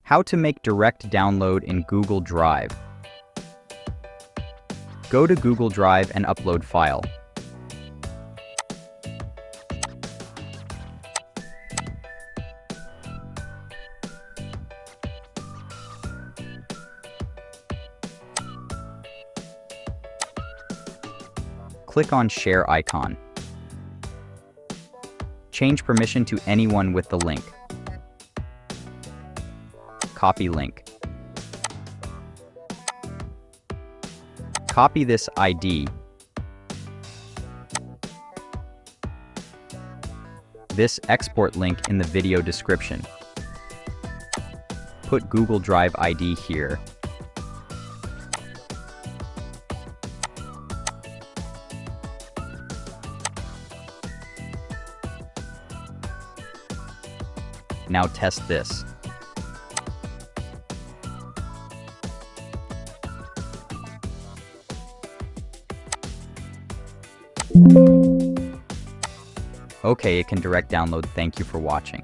How to make direct download in Google Drive. Go to Google Drive and upload file. Click on Share icon. Change permission to anyone with the link. Copy link. Copy this ID. This export link in the video description. Put Google Drive ID here. Now test this. Okay, it can direct download. Thank you for watching.